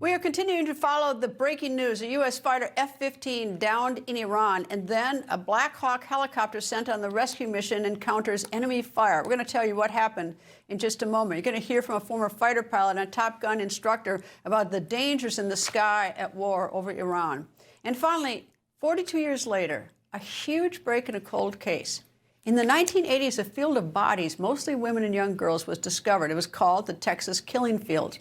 We are continuing to follow the breaking news. A U.S. fighter F-15 downed in Iran, and then a Black Hawk helicopter sent on the rescue mission encounters enemy fire. We're going to tell you what happened in just a moment. You're going to hear from a former fighter pilot and a Top Gun instructor about the dangers in the sky at war over Iran. And finally, 42 years later, a huge break in a cold case. In the 1980s, a field of bodies, mostly women and young girls, was discovered. It was called the Texas Killing Field.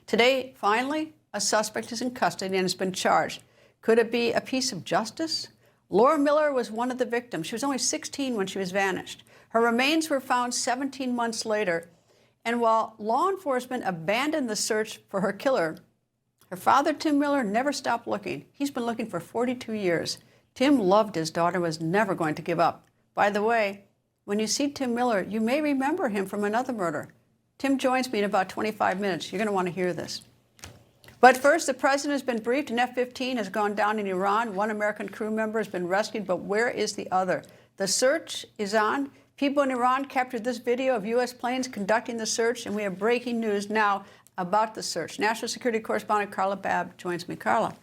Today, finally, a suspect is in custody and has been charged. Could it be a piece of justice? Laura Miller was one of the victims. She was only 16 when she was vanished. Her remains were found 17 months later. And while law enforcement abandoned the search for her killer, her father, Tim Miller, never stopped looking. He's been looking for 42 years. Tim loved his daughter, was never going to give up. By the way, when you see Tim Miller, you may remember him from another murder. Tim joins me in about 25 minutes. You're going to want to hear this. But first, the president has been briefed. An F-15 has gone down in Iran. One American crew member has been rescued, but where is the other? The search is on. People in Iran captured this video of U.S. planes conducting the search, and we have breaking news now about the search. National Security Correspondent Carla Babb joins me. Carla.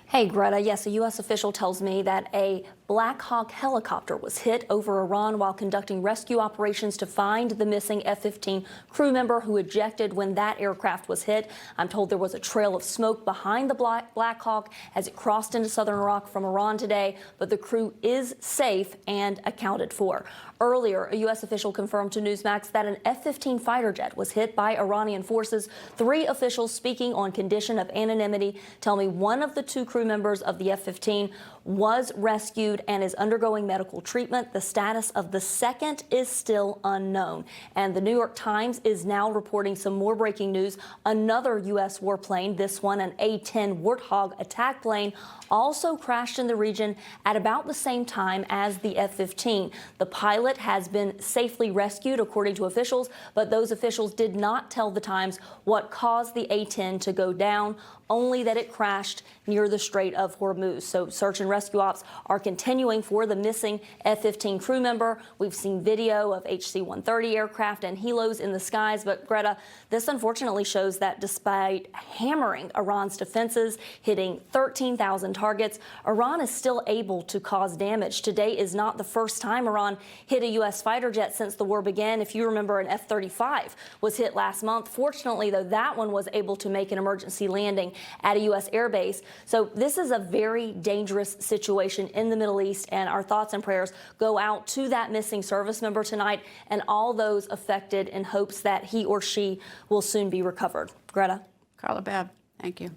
Hey, Greta. Yes, a U.S. official tells me that a Black Hawk helicopter was hit over Iran while conducting rescue operations to find the missing F-15 crew member who ejected when that aircraft was hit. I'm told there was a trail of smoke behind the Black Hawk as it crossed into southern Iraq from Iran today, but the crew is safe and accounted for. Earlier, a U.S. official confirmed to Newsmax that an F-15 fighter jet was hit by Iranian forces. 3 officials speaking on condition of anonymity tell me one of the 2 crew members of the F-15 was rescued and is undergoing medical treatment. The status of the second is still unknown. And the New York Times is now reporting some more breaking news. Another U.S. warplane, this one an A-10 Warthog attack plane, also crashed in the region at about the same time as the F-15. The pilot has been safely rescued, according to officials, but those officials did not tell the Times what caused the A-10 to go down, only that it crashed near the Strait of Hormuz. So search and rescue ops are continuing for the missing F-15 crew member. We've seen video of HC-130 aircraft and helos in the skies. But Greta, this unfortunately shows that despite hammering Iran's defenses, hitting 13,000 targets, Iran is still able to cause damage. Today is not the first time Iran hit a U.S. fighter jet since the war began. If you remember, an F-35 was hit last month. Fortunately, though, that one was able to make an emergency landing at a U.S. airbase. So this is a very dangerous situation in the Middle East, and our thoughts and prayers go out to that missing service member tonight and all those affected in hopes that he or she will soon be recovered. Greta. Carla Babb, thank you.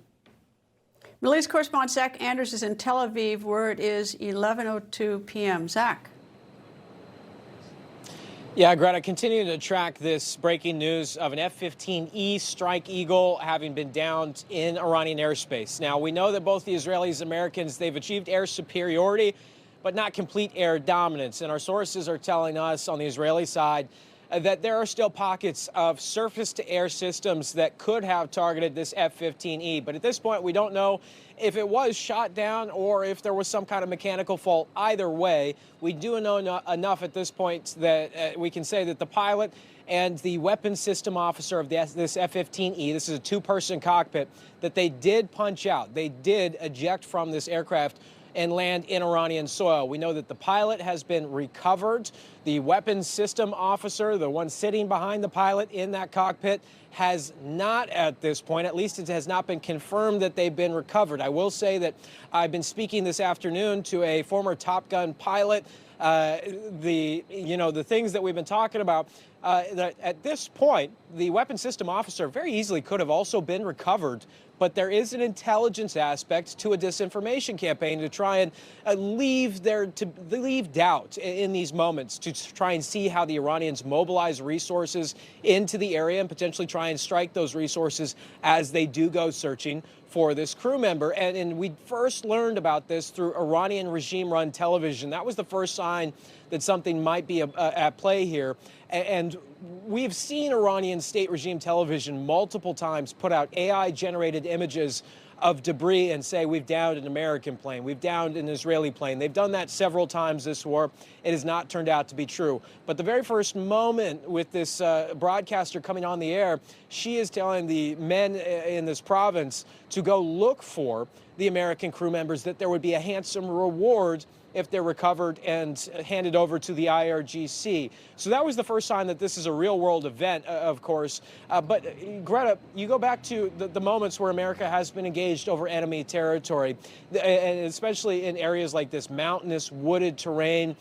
Middle East correspondent Zach Anders is in Tel Aviv, where it is 11:02 p.m. Zach. Yeah, Greta, continuing to track this breaking news of an F-15E Strike Eagle having been downed in Iranian airspace. Now, we know that both the Israelis and Americans, they've achieved air superiority, but not complete air dominance. And our sources are telling us on the Israeli side that there are still pockets of surface-to-air systems that could have targeted this F-15E. But at this point, we don't know if it was shot down or if there was some kind of mechanical fault. Either way, we do know enough at this point that we can say that the pilot and the weapons system officer of this F-15E, this is a 2-person cockpit, that they did punch out. They did eject from this aircraft and land in Iranian soil. We know that the pilot has been recovered. The weapons system officer, the one sitting behind the pilot in that cockpit, has not at this point, at least it has not been confirmed that they've been recovered. I will say that I've been speaking this afternoon to a former Top Gun pilot. The things that we've been talking about, that at this point, the weapons system officer very easily could have also been recovered. But there is an intelligence aspect to a disinformation campaign to try and leave doubt in these moments, to try and see how the Iranians mobilize resources into the area and potentially try and strike those resources as they do go searching for this crew member. And we first learned about this through Iranian regime-run television. That was the first sign that something might be at play here. And we've seen Iranian state regime television multiple times put out AI-generated images of debris and say we've downed an American plane, we've downed an Israeli plane. They've done that several times this war. It has not turned out to be true. But the very first moment with this broadcaster coming on the air, she is telling the men in this province to go look for the American crew members, that there would be a handsome reward if they're recovered and handed over to the IRGC. So that was the first sign that this is a real-world event, of course. But Greta, you go back to the moments where America has been engaged over enemy territory, and especially in areas like this mountainous, wooded terrain.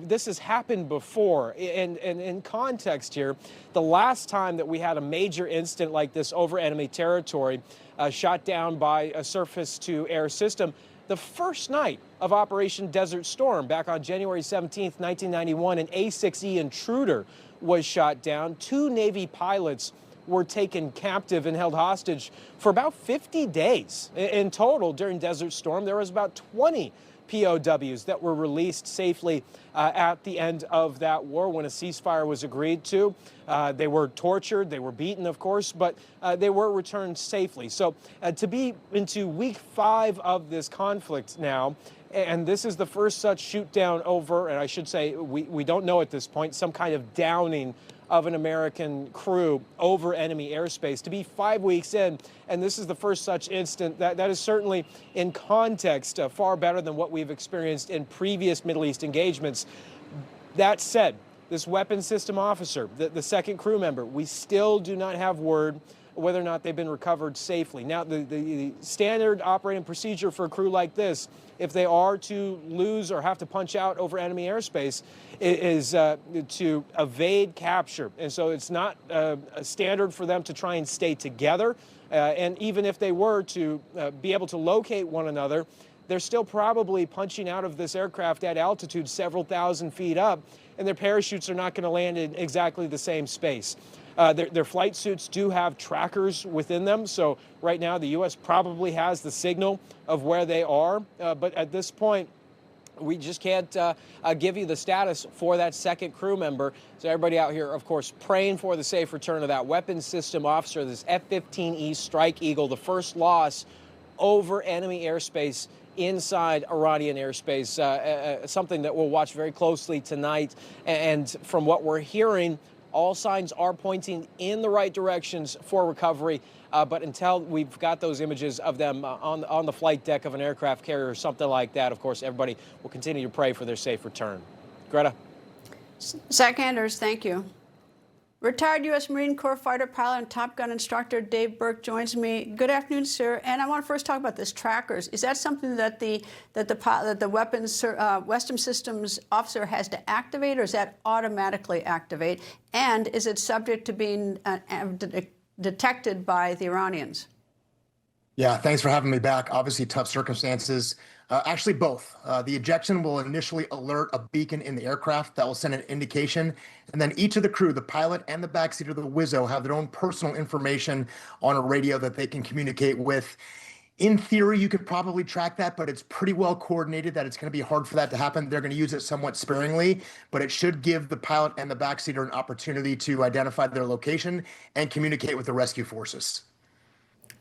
This has happened before. And in context here, the last time that we had a major incident like this over enemy territory, shot down by a surface-to-air system, the first night of Operation Desert Storm, back on January 17th, 1991, an A-6E intruder was shot down. 2 Navy pilots were taken captive and held hostage for about 50 days. In total, during Desert Storm, there was about 20 POWs that were released safely at the end of that war when a ceasefire was agreed to. They were tortured, they were beaten, of course, but they were returned safely. So to be into week 5 of this conflict now, and this is the first such shoot down over, and I should say we don't know at this point, some kind of downing of an American crew over enemy airspace. To be 5 weeks in, and this is the first such incident, that is certainly in context far better than what we've experienced in previous Middle East engagements. That said, this weapons system officer, the second crew member, we still do not have word whether or not they've been recovered safely. Now, the standard operating procedure for a crew like this, if they are to lose or have to punch out over enemy airspace, is to evade capture. And so it's not a standard for them to try and stay together. And even if they were to be able to locate one another, they're still probably punching out of this aircraft at altitude several thousand feet up, and their parachutes are not going to land in exactly the same space. Their flight suits do have trackers within them, so right now the U.S. probably has the signal of where they are, but at this point, we just can't give you the status for that second crew member. So everybody out here, of course, praying for the safe return of that weapons system officer, this F-15E Strike Eagle, the first loss over enemy airspace inside Iranian airspace, something that we'll watch very closely tonight. And from what we're hearing, all signs are pointing in the right directions for recovery. But until we've got those images of them on the flight deck of an aircraft carrier or something like that, of course, everybody will continue to pray for their safe return. Greta? Zach Anders, thank you. Retired U.S. Marine Corps fighter pilot and Top Gun instructor Dave Berke joins me. Good afternoon, sir. And I want to first talk about this trackers. Is that something that the weapons Western Systems officer has to activate, or is that automatically activate? And is it subject to being detected by the Iranians? Yeah, thanks for having me back. Obviously, tough circumstances. Actually, both. The ejection will initially alert a beacon in the aircraft that will send an indication. And then each of the crew, the pilot and the backseat of the Wizzo, have their own personal information on a radio that they can communicate with. In theory, you could probably track that, but it's pretty well coordinated that it's going to be hard for that to happen. They're going to use it somewhat sparingly, but it should give the pilot and the backseater an opportunity to identify their location and communicate with the rescue forces.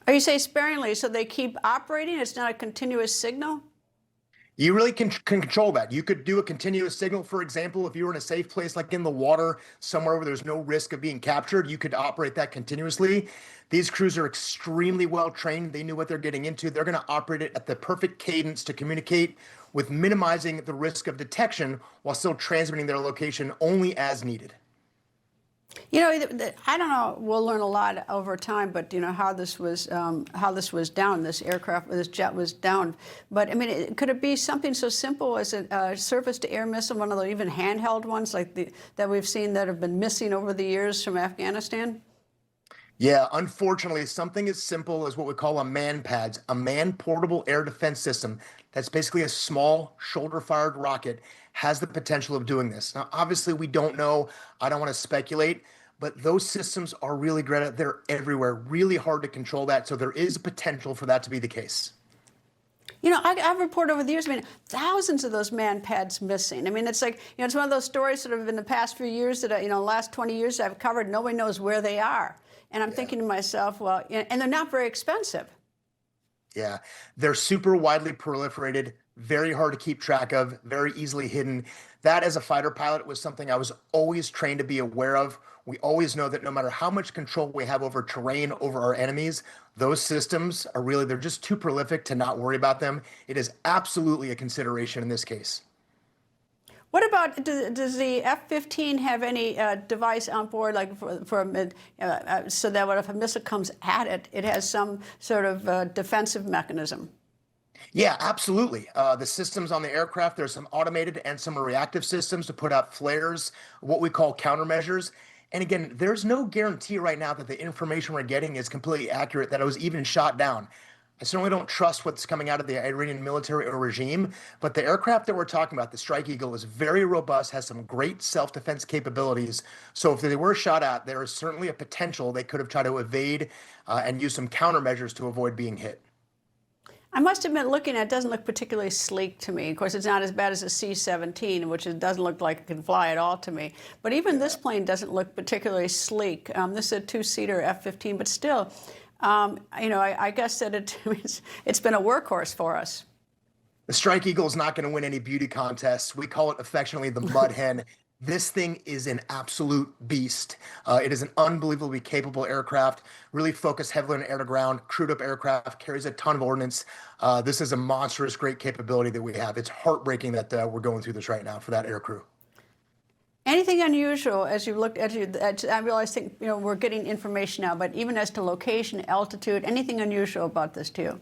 Oh, you say sparingly, so they keep operating? It's not a continuous signal? You really can control that. You could do a continuous signal, for example, if you were in a safe place like in the water, somewhere where there's no risk of being captured, you could operate that continuously. These crews are extremely well trained. They knew what they're getting into. They're going to operate it at the perfect cadence to communicate with minimizing the risk of detection while still transmitting their location only as needed. You know, I don't know. We'll learn a lot over time, but you know how this was down. This aircraft, this jet was downed. But I mean, could it be something so simple as a surface-to-air missile, one of the even handheld ones like that we've seen that have been missing over the years from Afghanistan? Yeah, unfortunately, something as simple as what we call a man-PADS, a man-portable air defense system. That's basically a small shoulder-fired rocket, has the potential of doing this. Now, obviously, we don't know. I don't want to speculate, but those systems are really, Greta, they're everywhere. Really hard to control that, so there is a potential for that to be the case. You know, I've reported over the years, I mean, thousands of those man-PADS missing. I mean, it's like, you know, it's one of those stories sort of in the past few years that, you know, the last 20 years I've covered, nobody knows where they are. And I'm thinking to myself, well, and they're not very expensive. Yeah, they're super widely proliferated, very hard to keep track of, very easily hidden. That, as a fighter pilot, was something I was always trained to be aware of. We always know that no matter how much control we have over terrain, over our enemies, those systems are really, they're just too prolific to not worry about them. It is absolutely a consideration in this case. What about, does the F-15 have any device on board, like so that if a missile comes at it, it has some sort of defensive mechanism? Yeah, absolutely. The systems on the aircraft, there's some automated and some reactive systems to put out flares, what we call countermeasures. And again, there's no guarantee right now that the information we're getting is completely accurate, that it was even shot down. I certainly don't trust what's coming out of the Iranian military or regime, but the aircraft that we're talking about, the Strike Eagle, is very robust, has some great self-defense capabilities. So if they were shot at, there is certainly a potential they could have tried to evade and use some countermeasures to avoid being hit. I must admit, looking at it, doesn't look particularly sleek to me. Of course, it's not as bad as a C-17, which it doesn't look like it can fly at all to me. But even this plane doesn't look particularly sleek. This is a two-seater F-15, but still, I guess that it's been a workhorse for us. The Strike Eagle is not going to win any beauty contests. We call it affectionately the mud hen. This thing is an absolute beast. It is an unbelievably capable aircraft, really focused heavily on air-to-ground, crewed-up aircraft, carries a ton of ordnance. This is a monstrous, great capability that we have. It's heartbreaking that we're going through this right now for that aircrew. Anything unusual as you looked at, I realize, we're getting information now, but even as to location, altitude, anything unusual about this too?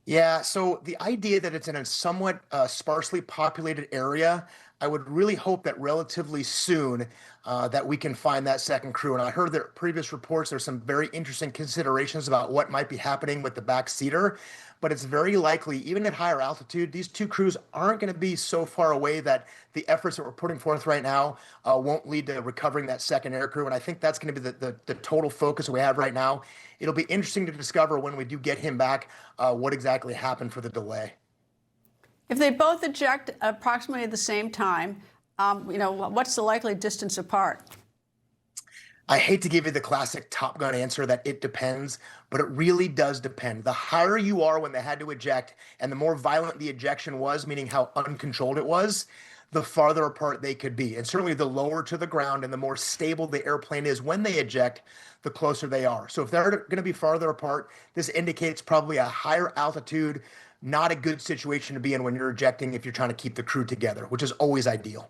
Yeah, so the idea that it's in a somewhat sparsely populated area, I would really hope that relatively soon that we can find that second crew. And I heard that previous reports, there's some very interesting considerations about what might be happening with the backseater, but it's very likely, even at higher altitude, these two crews aren't going to be so far away that the efforts that we're putting forth right now won't lead to recovering that second aircrew. And I think that's going to be the total focus we have right now. It'll be interesting to discover when we do get him back what exactly happened for the delay. If they both eject approximately at the same time, what's the likely distance apart? I hate to give you the classic Top Gun answer that it depends, but it really does depend. The higher you are when they had to eject, and the more violent the ejection was, meaning how uncontrolled it was, the farther apart they could be. And certainly the lower to the ground and the more stable the airplane is when they eject, the closer they are. So if they're going to be farther apart, this indicates probably a higher altitude, not a good situation to be in when you're ejecting if you're trying to keep the crew together, which is always ideal.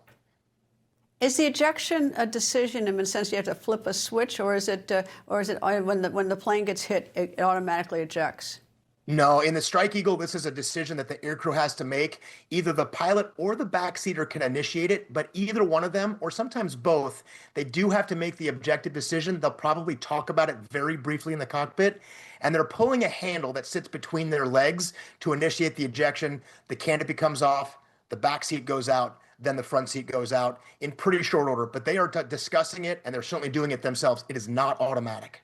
Is the ejection a decision in the sense you have to flip a switch, or is it when the plane gets hit, it automatically ejects? No, in the Strike Eagle, this is a decision that the aircrew has to make. Either the pilot or the backseater can initiate it, but either one of them, or sometimes both, they do have to make the objective decision. They'll probably talk about it very briefly in the cockpit, and they're pulling a handle that sits between their legs to initiate the ejection. The canopy comes off, the back seat goes out, then the front seat goes out in pretty short order, but they are discussing it, and they're certainly doing it themselves. It is not automatic.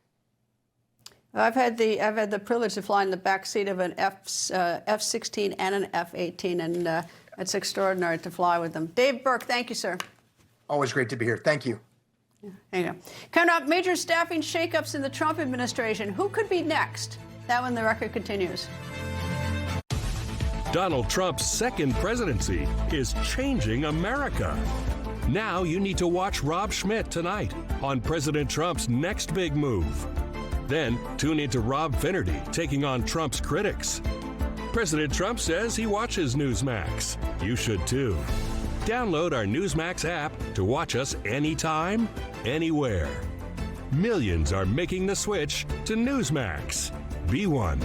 I've had the privilege to fly in the back seat of an F-16 and an F-18, and it's extraordinary to fly with them. Dave Berke, thank you, sir. Always great to be here. Thank you. There you go. Coming up, major staffing shakeups in the Trump administration. Who could be next? That one, the record continues. Donald Trump's second presidency is changing America. Now you need to watch Rob Schmitt tonight on President Trump's next big move. Then tune into Rob Finnerty taking on Trump's critics. President Trump says he watches Newsmax. You should too. Download our Newsmax app to watch us anytime, anywhere. Millions are making the switch to Newsmax. Be one.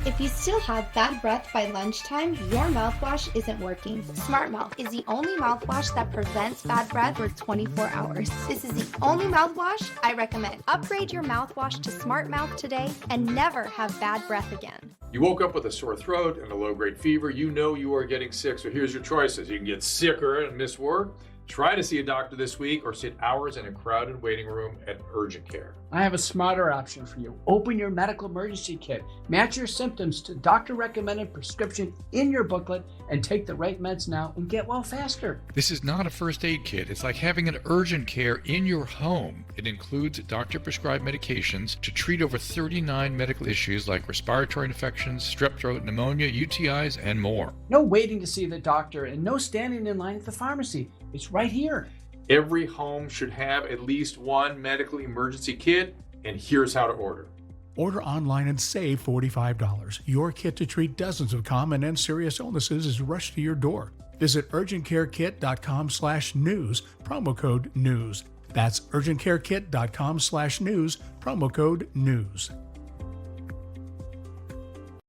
If you still have bad breath by lunchtime, your mouthwash isn't working. Smart Mouth is the only mouthwash that prevents bad breath for 24 hours. This is the only mouthwash I recommend. Upgrade your mouthwash to Smart Mouth today and never have bad breath again. You woke up with a sore throat and a low-grade fever. You know you are getting sick, so here's your choices. You can get sicker and miss work, Try to see a doctor this week or sit hours in a crowded waiting room at urgent care. I have a smarter option for you. Open your medical emergency kit. Match your symptoms to doctor-recommended prescription in your booklet and take the right meds now and get well faster. This is not a first aid kit. It's like having an urgent care in your home. It includes doctor-prescribed medications to treat over 39 medical issues like respiratory infections, strep throat, pneumonia, UTIs, and more. No waiting to see the doctor and no standing in line at the pharmacy. It's right here. Every home should have at least one medical emergency kit, and here's how to order. Order online and save $45. Your kit to treat dozens of common and serious illnesses is rushed to your door. Visit urgentcarekit.com/news, promo code NEWS. That's urgentcarekit.com/news, promo code NEWS.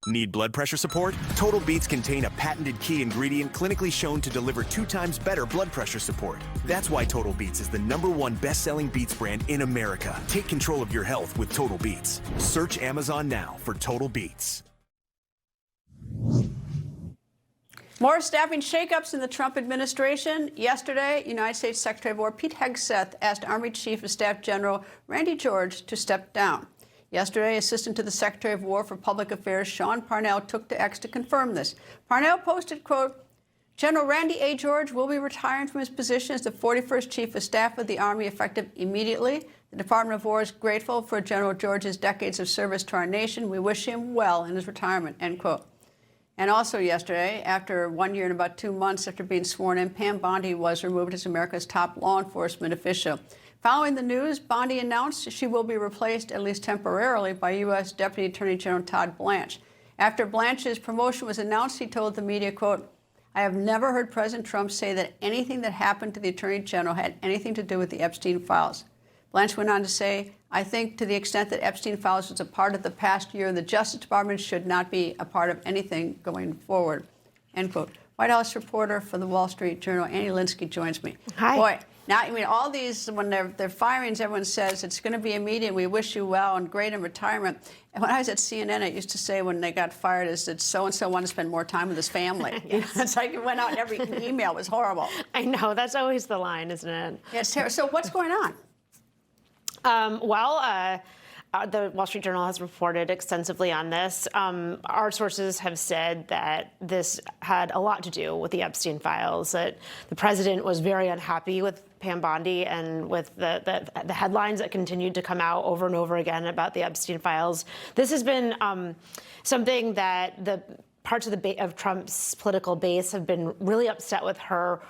Need blood pressure support? Total Beets contain a patented key ingredient clinically shown to deliver 2 times better blood pressure support. That's why Total Beets is the #1 best-selling beets brand in America. Take control of your health with Total Beets. Search Amazon now for Total Beets. More staffing shakeups in the Trump administration. Yesterday, United States Secretary of War Pete Hegseth asked Army Chief of Staff General Randy George to step down. Yesterday, Assistant to the Secretary of War for Public Affairs Sean Parnell took to X to confirm this. Parnell posted, quote, General Randy A. George will be retiring from his position as the 41st Chief of Staff of the Army effective immediately. The Department of War is grateful for General George's decades of service to our nation. We wish him well in his retirement, end quote. And also yesterday, after 1 year and about 2 months after being sworn in, Pam Bondi was removed as America's top law enforcement official. Following the news, Bondi announced she will be replaced, at least temporarily, by U.S. Deputy Attorney General Todd Blanche. After Blanche's promotion was announced, he told the media, quote, I have never heard President Trump say that anything that happened to the Attorney General had anything to do with the Epstein files. Blanche went on to say, I think to the extent that Epstein files was a part of the past year, the Justice Department should not be a part of anything going forward, end quote. White House reporter for the Wall Street Journal, Annie Linskey, joins me. Hi. Boy, now, I mean, all these, when they're firings, everyone says it's going to be immediate, we wish you well and great in retirement. And when I was at CNN, it used to say when they got fired is that so-and-so wanted to spend more time with his family. Yes. It's like it went out in every email. It was horrible. I know. That's always the line, isn't it? Yeah, it's terrible. So what's going on? The Wall Street Journal has reported extensively on this. Our sources have said that this had a lot to do with the Epstein files, that the president was very unhappy with Pam Bondi and with the headlines that continued to come out over and over again about the Epstein files. This has been something that the parts of Trump's political base have been really upset with her.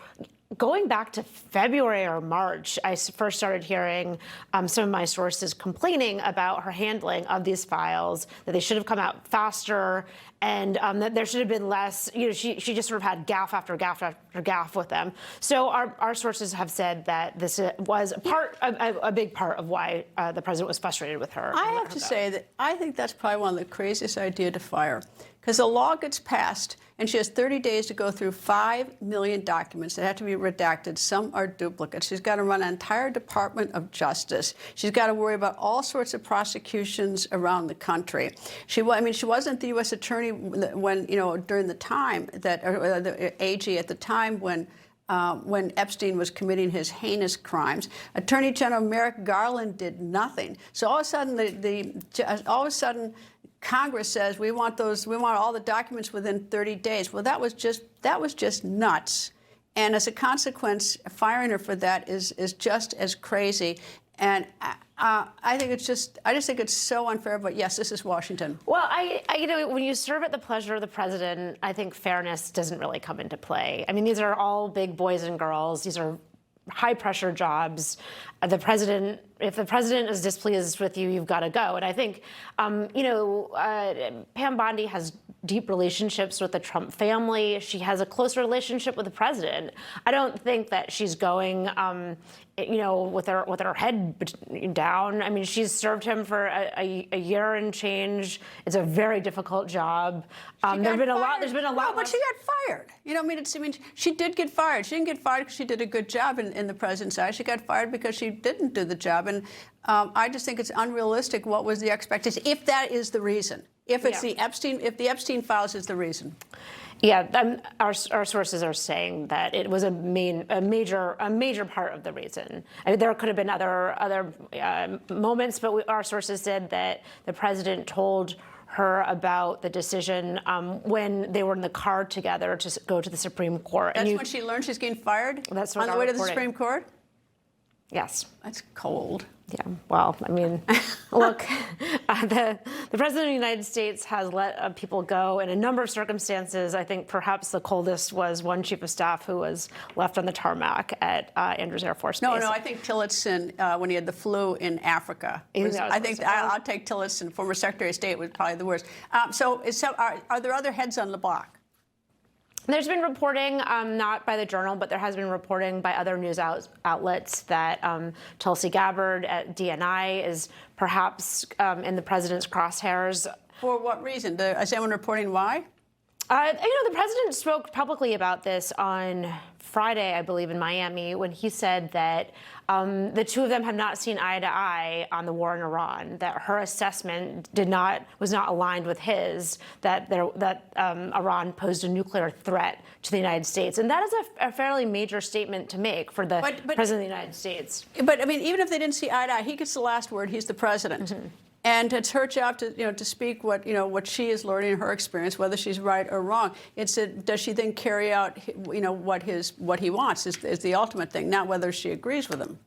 Going back to February or March, I first started hearing some of my sources complaining about her handling of these files, that they should have come out faster, and that there should have been less, she just sort of had gaffe after gaffe after gaffe with them. So our sources have said that this was a big part of why the president was frustrated with her. I have to say that I think that's probably one of the craziest ideas to fire, because the law gets passed, and she has 30 days to go through 5 million documents that have to be redacted. Some are duplicates. She's got to run an entire Department of Justice. She's got to worry about all sorts of prosecutions around the country. She wasn't the U.S. attorney when, during the time that, or the AG at the time when Epstein was committing his heinous crimes. Attorney General Merrick Garland did nothing. So all of a sudden, Congress says we want all the documents within 30 days. Well, that was just nuts. And as a consequence, firing her for that is just as crazy. And I just think it's so unfair. But yes, this is Washington. Well, when you serve at the pleasure of the president, I think fairness doesn't really come into play. I mean, these are all big boys and girls. These are high-pressure jobs. If the president is displeased with you, you've got to go. And I think, Pam Bondi has deep relationships with the Trump family. She has a close relationship with the president. I don't think that she's going, with her head down. I mean, she's served him for a year and change. It's a very difficult job. There's been a lot. No, but she got fired. She did get fired. She didn't get fired because she did a good job in the president's eyes. She got fired because she didn't do the job. And I just think it's unrealistic. What was the expectation? If that is the reason. if it's the Epstein files is the reason. Yeah, our sources are saying that it was a major part of the reason. I mean, there could have been other moments, but our sources said that the president told her about the decision when they were in the car together to go to the Supreme Court. That's when she learned she's getting fired? That's what on the way to the Supreme Court? Yes. That's cold. Yeah, well, I mean, look, the President of the United States has let people go in a number of circumstances. I think perhaps the coldest was one chief of staff who was left on the tarmac at Andrews Air Force Base. No, I think Tillotson, when he had the flu in Africa. I'll take Tillotson, former Secretary of State, was probably the worst. So are there other heads on the block? There's been reporting, not by the Journal, but there has been reporting by other news outlets that Tulsi Gabbard at DNI is perhaps in the president's crosshairs. For what reason? Is anyone reporting why? The president spoke publicly about this on Friday, I believe, in Miami, when he said that the two of them have not seen eye to eye on the war in Iran, that her assessment was not aligned with his, that Iran posed a nuclear threat to the United States. And that is a fairly major statement to make for the President of the United States. But, I mean, even if they didn't see eye to eye, he gets the last word. He's the president. Mm-hmm. And it's her job to speak what she is learning in her experience, whether she's right or wrong. Does she then carry out what he wants is the ultimate thing, not whether she agrees with him.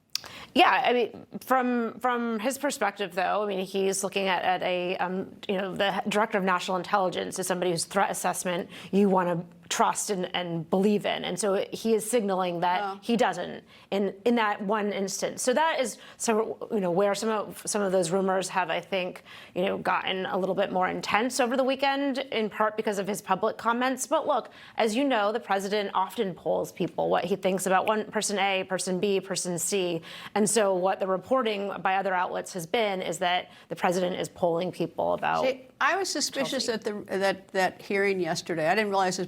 Yeah, I mean, from his perspective, though, I mean, he's looking at the director of national intelligence as somebody whose threat assessment you want to trust and believe in, and so he is signaling that he doesn't in that one instance. So that is where some of those rumors have, I think, gotten a little bit more intense over the weekend, in part because of his public comments. But look, as you know, the president often polls people what he thinks about one person A, person B, person C, and so what the reporting by other outlets has been is that the president is polling people about. See, I was suspicious at that hearing yesterday. I didn't realize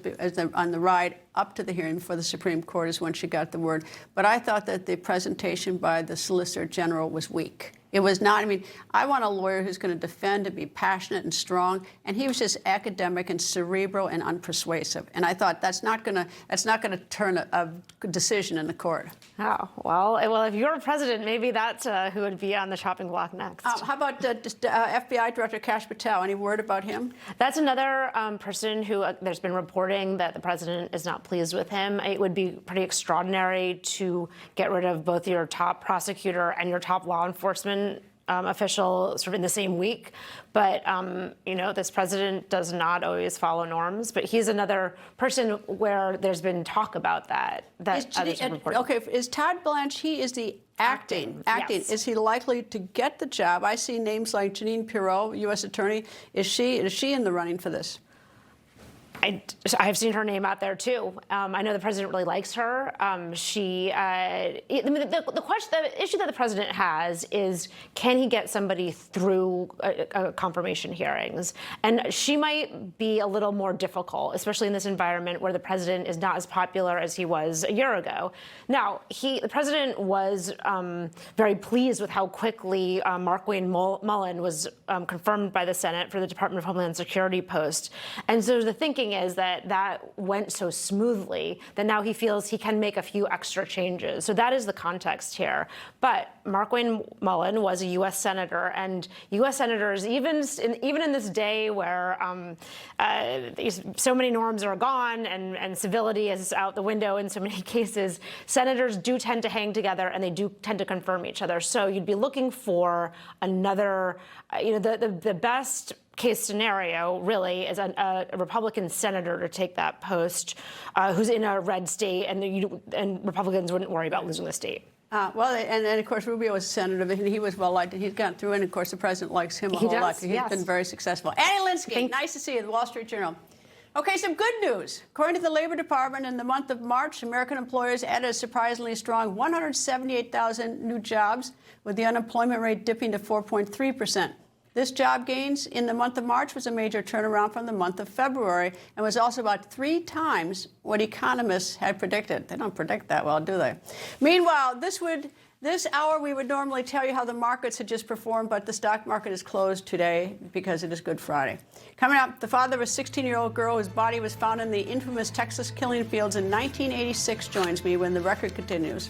on the ride up to the hearing before the Supreme Court is when she got the word. But I thought that the presentation by the Solicitor General was weak. It was not. I mean, I want a lawyer who's going to defend and be passionate and strong. And he was just academic and cerebral and unpersuasive. And I thought that's not going to turn a decision in the court. Oh well, if you're president, maybe that's who would be on the chopping block next. How about FBI Director Kash Patel? Any word about him? That's another person who there's been reporting that the president is not pleased with him. It would be pretty extraordinary to get rid of both your top prosecutor and your top law enforcement official sort of in the same week. But, this president does not always follow norms. But he's another person where there's been talk about that others have reported. Okay, is Todd Blanche, he is the acting. Yes. Is he likely to get the job? I see names like Jeanine Pirro, U.S. Attorney. Is she in the running for this? I have seen her name out there too. I know the president really likes her. The issue that the president has is, can he get somebody through confirmation hearings? And she might be a little more difficult, especially in this environment where the president is not as popular as he was a year ago. Now, the president was very pleased with how quickly Markwayne Mullin was confirmed by the Senate for the Department of Homeland Security post. And so the thinking is that went so smoothly that now he feels he can make a few extra changes. So that is the context here. But Markwayne Mullin was a U.S. senator, and U.S. senators, even in this day where so many norms are gone and civility is out the window in so many cases, senators do tend to hang together and they do tend to confirm each other. So you'd be looking for another, the best case scenario really is a Republican senator to take that post who's in a red state, and Republicans wouldn't worry about losing the state. And of course, Rubio was a senator, and he was well liked, and he's gotten through, and of course, the president likes him a whole lot. He's been very successful. Annie Linskey, nice to see you at the Wall Street Journal. Okay, some good news. According to the Labor Department, in the month of March, American employers added a surprisingly strong 178,000 new jobs, with the unemployment rate dipping to 4.3%. This job gains in the month of March was a major turnaround from the month of February and was also about 3 times what economists had predicted. They don't predict that well, do they? Meanwhile, this would This hour, we would normally tell you how the markets had just performed, but the stock market is closed today because it is Good Friday. Coming up, the father of a 16-year-old girl whose body was found in the infamous Texas killing fields in 1986 joins me when the record continues.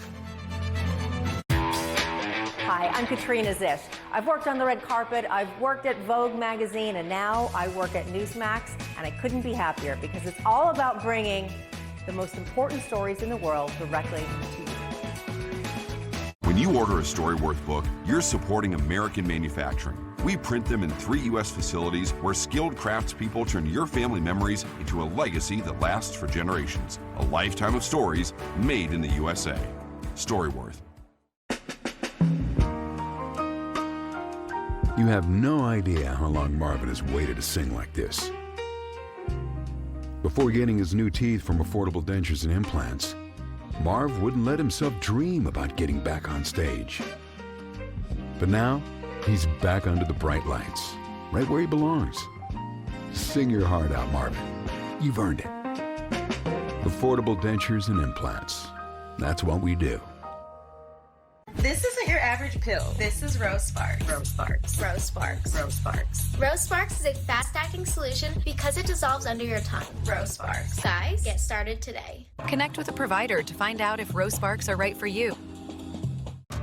Hi, I'm Katrina Zish. I've worked on the red carpet, I've worked at Vogue magazine, and now I work at Newsmax, and I couldn't be happier because it's all about bringing the most important stories in the world directly to you. When you order a StoryWorth book, you're supporting American manufacturing. We print them in 3 U.S. facilities where skilled craftspeople turn your family memories into a legacy that lasts for generations. A lifetime of stories made in the USA. StoryWorth. You have no idea how long Marvin has waited to sing like this. Before getting his new teeth from Affordable Dentures and Implants, Marv wouldn't let himself dream about getting back on stage. But now, he's back under the bright lights, right where he belongs. Sing your heart out, Marvin. You've earned it. Affordable Dentures and Implants. That's what we do. This isn't your average pill. This is Rose Sparks. Rose Sparks. Rose Sparks. Rose Sparks. Rose Sparks is a fast-acting solution because it dissolves under your tongue. Rose Sparks. Guys, get started today. Connect with a provider to find out if Rose Sparks are right for you.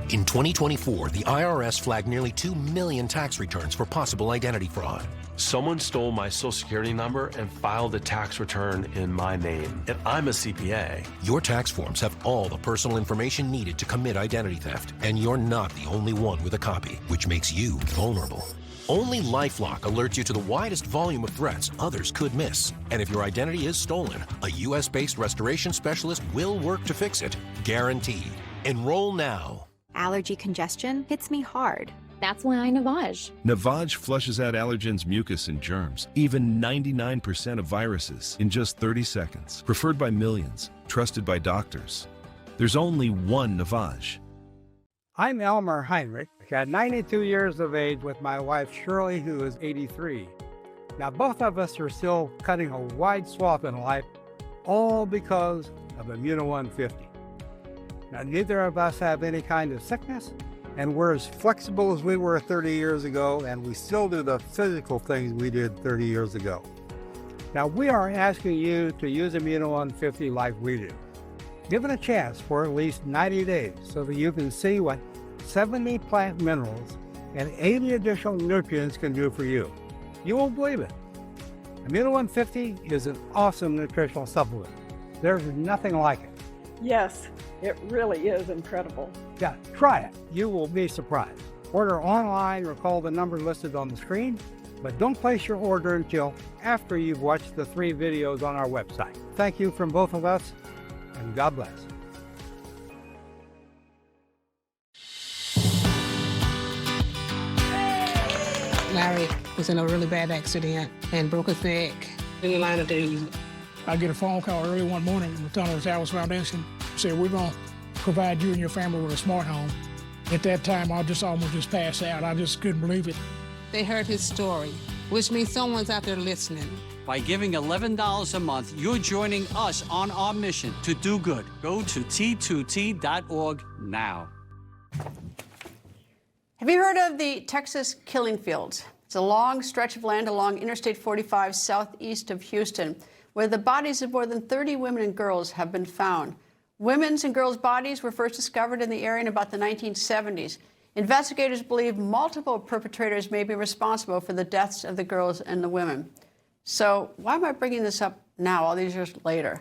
In 2024, the IRS flagged nearly 2 million tax returns for possible identity fraud. Someone stole my Social Security number and filed a tax return in my name, and I'm a CPA. Your tax forms have all the personal information needed to commit identity theft, and you're not the only one with a copy, which makes you vulnerable. Only LifeLock alerts you to the widest volume of threats others could miss. And if your identity is stolen, a U.S.-based restoration specialist will work to fix it, guaranteed. Enroll now. Allergy congestion hits me hard. That's why I Navage. Navage flushes out allergens, mucus, and germs, even 99% of viruses, in just 30 seconds. Preferred by millions, trusted by doctors. There's only one Navage. I'm Elmer Heinrich, at 92 years of age with my wife Shirley, who is 83. Now both of us are still cutting a wide swath in life, all because of Immuno 150. Now neither of us have any kind of sickness, and we're as flexible as we were 30 years ago, and we still do the physical things we did 30 years ago. Now we are asking you to use Immuno 150 like we do. Give it a chance for at least 90 days so that you can see what 70 plant minerals and 80 additional nutrients can do for you. You won't believe it. Immuno 150 is an awesome nutritional supplement. There's nothing like it. Yes, it really is incredible. Yeah, try it. You will be surprised. Order online or call the number listed on the screen, but don't place your order until after you've watched the 3 videos on our website. Thank you from both of us, and God bless. Larry was in a really bad accident and broke his neck in the line of duty. I get a phone call early one morning from the Tunnel Towers Foundation. Said, we're going to provide you and your family with a smart home. At that time, I just almost passed out. I just couldn't believe it. They heard his story, which means someone's out there listening. By giving $11 a month, you're joining us on our mission to do good. Go to T2T.org now. Have you heard of the Texas killing fields? It's a long stretch of land along Interstate 45 southeast of Houston, where the bodies of more than 30 women and girls have been found. Women's and girls' bodies were first discovered in the area in about the 1970s. Investigators believe multiple perpetrators may be responsible for the deaths of the girls and the women. So why am I bringing this up now, all these years later?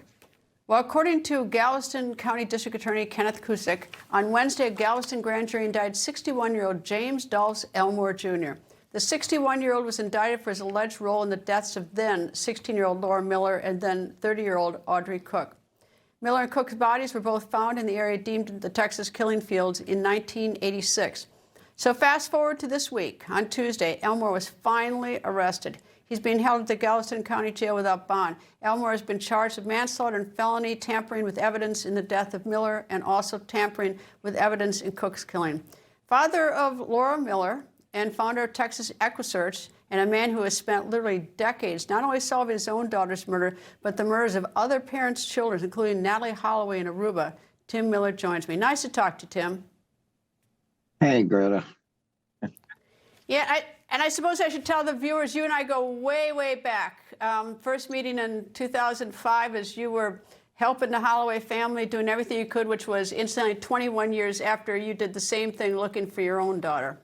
Well, according to Galveston County District Attorney Kenneth Cusick, on Wednesday, a Galveston grand jury indicted 61-year-old James Dolph Elmore Jr. The 61-year-old was indicted for his alleged role in the deaths of then 16-year-old Laura Miller and then 30-year-old Audrey Cook. Miller and Cook's bodies were both found in the area deemed the Texas killing fields in 1986. So fast forward to this week. On Tuesday, Elmore was finally arrested. He's being held at the Galveston County Jail without bond. Elmore has been charged with manslaughter and felony tampering with evidence in the death of Miller and also tampering with evidence in Cook's killing. Father of Laura Miller and founder of Texas EquiSearch, and a man who has spent literally decades not only solving his own daughter's murder, but the murders of other parents' children, including Natalie Holloway in Aruba. Tim Miller joins me. Nice to talk to you, Tim. Hey, Greta. Yeah, I suppose I should tell the viewers, you and I go way, way back. First meeting in 2005 as you were helping the Holloway family, doing everything you could, which was incidentally 21 years after you did the same thing looking for your own daughter.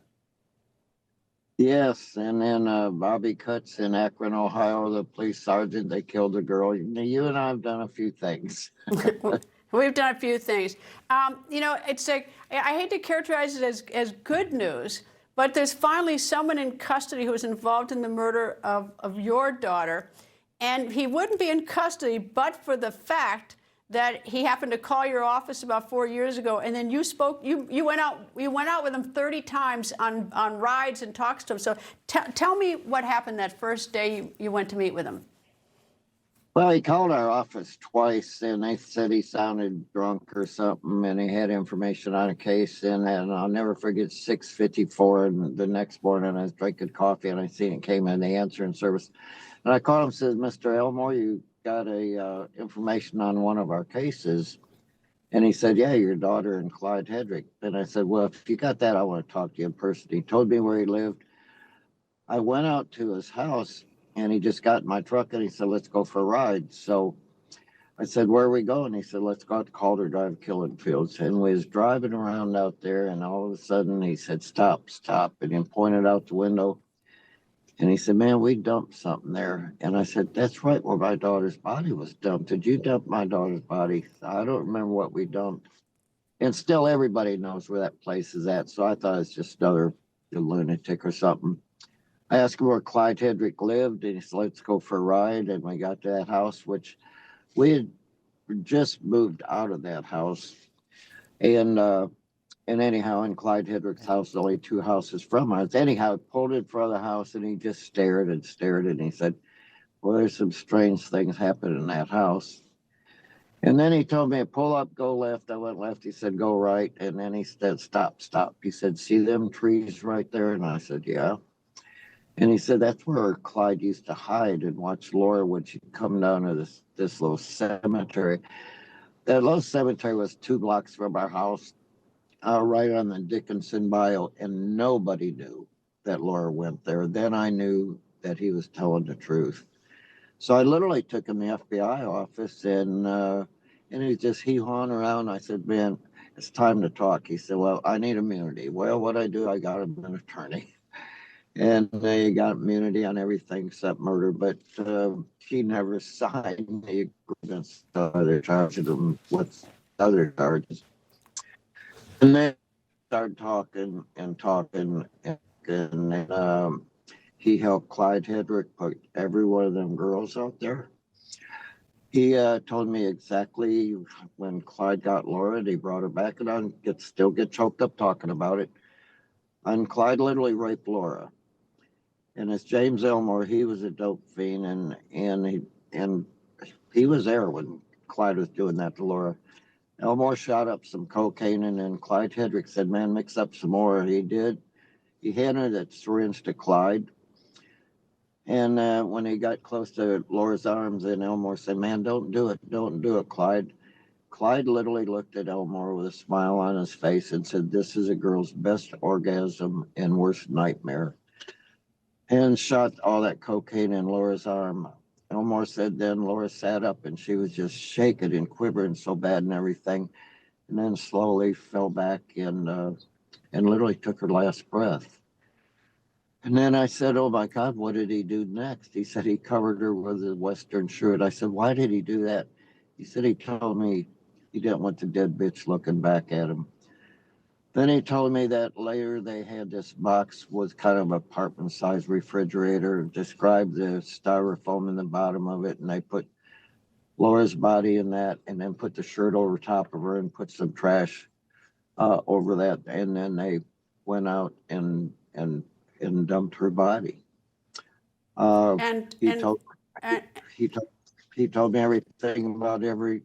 Yes, and then Bobby Cutts in Akron, Ohio, the police sergeant, they killed a girl. You and I have done a few things. We've done a few things. You know, it's like, I hate to characterize it as good news, but there's finally someone in custody who was involved in the murder of your daughter. And he wouldn't be in custody but for the fact that he happened to call your office about 4 years ago, and then you went out with him 30 times on rides and talks to him. So tell me what happened that first day you went to meet with him. Well, he called our office twice, and they said he sounded drunk or something, and he had information on a case. And I'll never forget 6:54, and the next morning I was drinking coffee, and I seen it came in the answering service. And I called him and said, Mr. Elmore, you got a information on one of our cases. And he said, yeah, your daughter and Clyde Hedrick. And I said, well, if you got that, I want to talk to you in person. He told me where he lived. I went out to his house, and he just got in my truck, and he said, let's go for a ride. So I said, where are we going? He said, let's go out to Calder Drive, Killing Fields. And we was driving around out there, and all of a sudden he said, stop, stop. And he pointed out the window. And he said, man, we dumped something there. And I said, that's right where my daughter's body was dumped. Did you dump my daughter's body? I don't remember what we dumped. And still everybody knows where that place is at. So I thought it's just another lunatic or something. I asked him where Clyde Hedrick lived, and he said, let's go for a ride. And we got to that house, which we had just moved out of that house. And anyhow, in Clyde Hedrick's house, only 2 houses from us. Anyhow, pulled in front of the house, and he just stared and stared, and he said, well, there's some strange things happening in that house. And then he told me, pull up, go left. I went left. He said, go right. And then he said, stop, stop. He said, see them trees right there? And I said, yeah. And he said, that's where Clyde used to hide and watch Laura when she'd come down to this little cemetery. That little cemetery was 2 blocks from our house. Right on the Dickinson Bayou, and nobody knew that Laura went there. Then I knew that he was telling the truth. So I literally took him to the FBI office, and he was just hee-hawing around. I said, man, it's time to talk. He said, well, I need immunity. Well, what I do, I got him an attorney. And they got immunity on everything except murder, but she never signed the agreement, so they're charging him with other charges. And then started talking, and he helped Clyde Hedrick put every one of them girls out there. He told me exactly when Clyde got Laura, and he brought her back, and I still get choked up talking about it. And Clyde literally raped Laura. And it's James Elmore. He was a dope fiend, and he was there when Clyde was doing that to Laura. Elmore shot up some cocaine, and then Clyde Hedrick said, man, mix up some more. He did. He handed that syringe to Clyde. And when he got close to Laura's arms, then Elmore said, man, don't do it. Don't do it, Clyde. Clyde literally looked at Elmore with a smile on his face and said, this is a girl's best orgasm and worst nightmare. And shot all that cocaine in Laura's arm. Elmore said then Laura sat up, and she was just shaking and quivering so bad and everything, and then slowly fell back and literally took her last breath. And then I said, oh my God, what did he do next? He said he covered her with a Western shirt. I said, why did he do that? He said he told me he didn't want the dead bitch looking back at him. Then he told me that later they had this box with kind of apartment-sized refrigerator, described the styrofoam in the bottom of it, and they put Laura's body in that, and then put the shirt over top of her and put some trash over that, and then they went out and dumped her body. He told me everything about every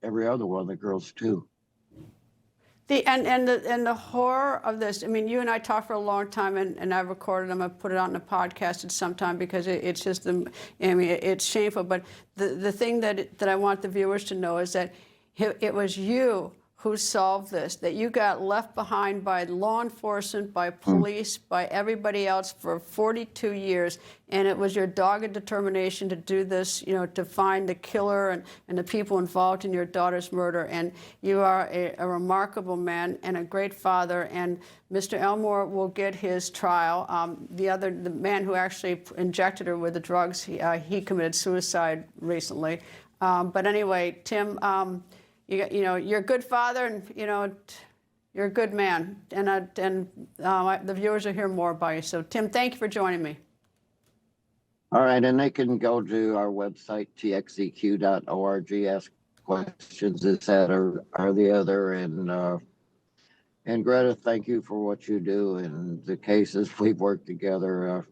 other one of the girls too. The horror of this. I mean, you and I talked for a long time, and I've recorded them. I've put it on the podcast at some time because it's just it's shameful. But the thing that I want the viewers to know is that it was you who solved this, that you got left behind by law enforcement, by police, by everybody else for 42 years, and it was your dogged determination to do this, you know, to find the killer and the people involved in your daughter's murder. And you are a remarkable man and a great father, and Mr. Elmore will get his trial. The man who actually injected her with the drugs, he committed suicide recently. But anyway, Tim, you know, you're a good father, and you know, you're a good man, and the viewers will hear more about you. So, Tim, thank you for joining me. All right, and they can go to our website, txeq.org, ask questions, this, that, or the other, and Greta, thank you for what you do and the cases we've worked together.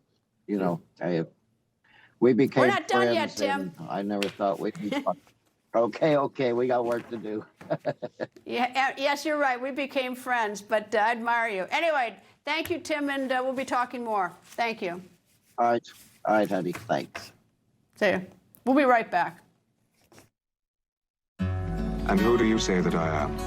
You know, we became We're not done friends, yet, Tim. I never thought we'd be. Okay, we got work to do. Yeah, yes, you're right. We became friends, but I admire you. Anyway, thank you, Tim, and we'll be talking more. Thank you. All right, honey. Thanks. See you. We'll be right back. And who do you say that I am?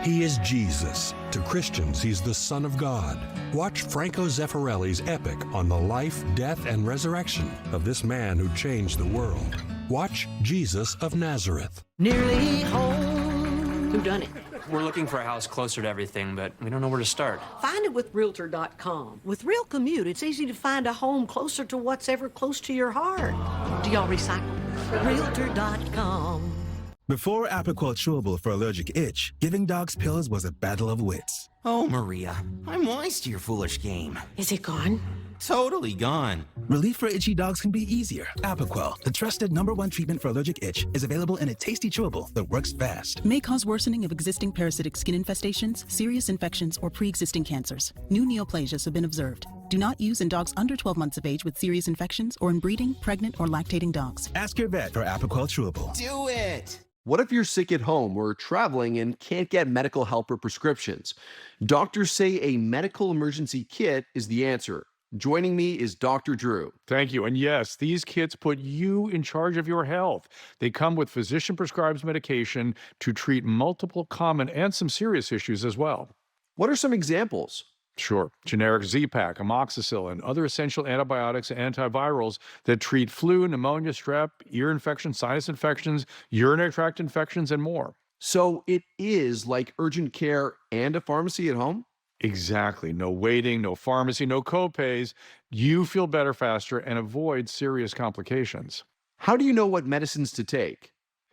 He is Jesus. To Christians, he's the Son of God. Watch Franco Zeffirelli's epic on the life, death, and resurrection of this man who changed the world. Watch Jesus of Nazareth. Nearly home. Whodunit? We're looking for a house closer to everything, but we don't know where to start. Find it with Realtor.com. With Real Commute, it's easy to find a home closer to what's ever close to your heart. Do y'all recycle? Realtor.com. Before Apoquel Chewable for allergic itch, giving dogs pills was a battle of wits. Oh, Maria, I'm wise to your foolish game. Is it gone? Totally gone. Relief for itchy dogs can be easier. Apoquel, the trusted #1 treatment for allergic itch, is available in a tasty chewable that works fast. May cause worsening of existing parasitic skin infestations, serious infections, or pre-existing cancers. New neoplasias have been observed. Do not use in dogs under 12 months of age with serious infections or in breeding, pregnant, or lactating dogs. Ask your vet for Apoquel Chewable. Do it! What if you're sick at home or traveling and can't get medical help or prescriptions? Doctors say a medical emergency kit is the answer. Joining me is Dr. Drew. Thank you. And yes, these kits put you in charge of your health. They come with physician-prescribed medication to treat multiple common and some serious issues as well. What are some examples? Sure. Generic Z-Pak, amoxicillin, other essential antibiotics and antivirals that treat flu, pneumonia, strep, ear infections, sinus infections, urinary tract infections, and more. So it is like urgent care and a pharmacy at home? Exactly. No waiting, no pharmacy, no copays. You feel better faster and avoid serious complications. How do you know what medicines to take?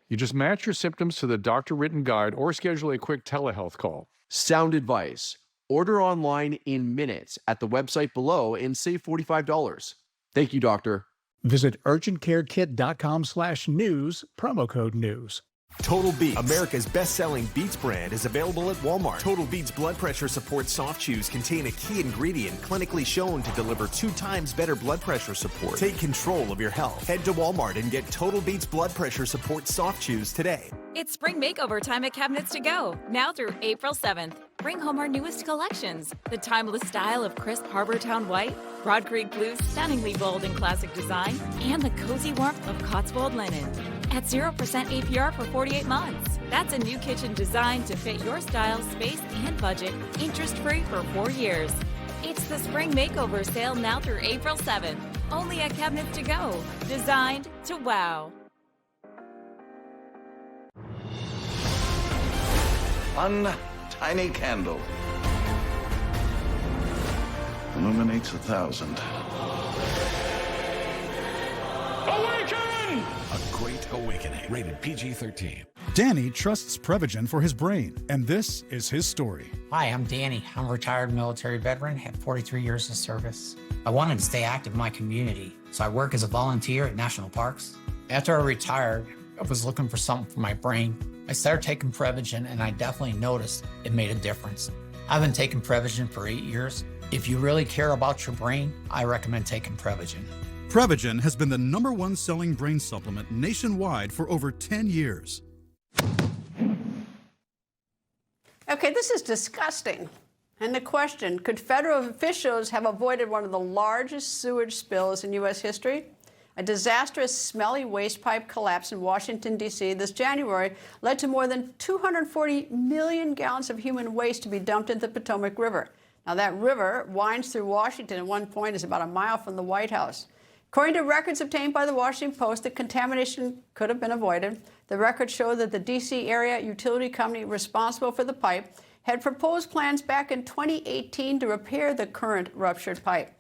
You just match your symptoms to the doctor-written guide or schedule a quick telehealth call. Sound advice. Order online in minutes at the website below and save $45. Thank you, doctor. Visit urgentcarekit.com/news, promo code news. Total Beats, America's best-selling Beats brand, is available at Walmart. Total Beats blood pressure support soft chews contain a key ingredient clinically shown to deliver 2 times better blood pressure support. Take control of your health. Head to Walmart and get Total Beats blood pressure support soft chews today. It's spring makeover time at Cabinets to Go, now through April 7th. Bring home our newest collections. The timeless style of crisp Harbor Town White, Broad Creek Blue's stunningly bold and classic design, and the cozy warmth of Cotswold Linen. At 0% APR for 48 months. That's a new kitchen designed to fit your style, space, and budget, interest-free for 4 years. It's the spring makeover sale now through April 7th. Only at Cabinets to Go. Designed to wow. One tiny candle illuminates 1,000. Awaken! A Great Awakening. Rated PG-13. Danny trusts Prevagen for his brain, and this is his story. Hi, I'm Danny. I'm a retired military veteran, have 43 years of service. I wanted to stay active in my community, so I work as a volunteer at national parks. After I retired, I was looking for something for my brain. I started taking Prevagen, and I definitely noticed it made a difference. I've been taking Prevagen for 8 years. If you really care about your brain, I recommend taking Prevagen. Prevagen has been the #1 selling brain supplement nationwide for over 10 years. Okay, this is disgusting. And the question, could federal officials have avoided one of the largest sewage spills in U.S. history? A disastrous, smelly waste pipe collapse in Washington, D.C. this January led to more than 240 million gallons of human waste to be dumped into the Potomac River. Now, that river winds through Washington at one point, is about a mile from the White House. According to records obtained by the Washington Post, the contamination could have been avoided. The records show that the D.C. area utility company responsible for the pipe had proposed plans back in 2018 to repair the current ruptured pipe.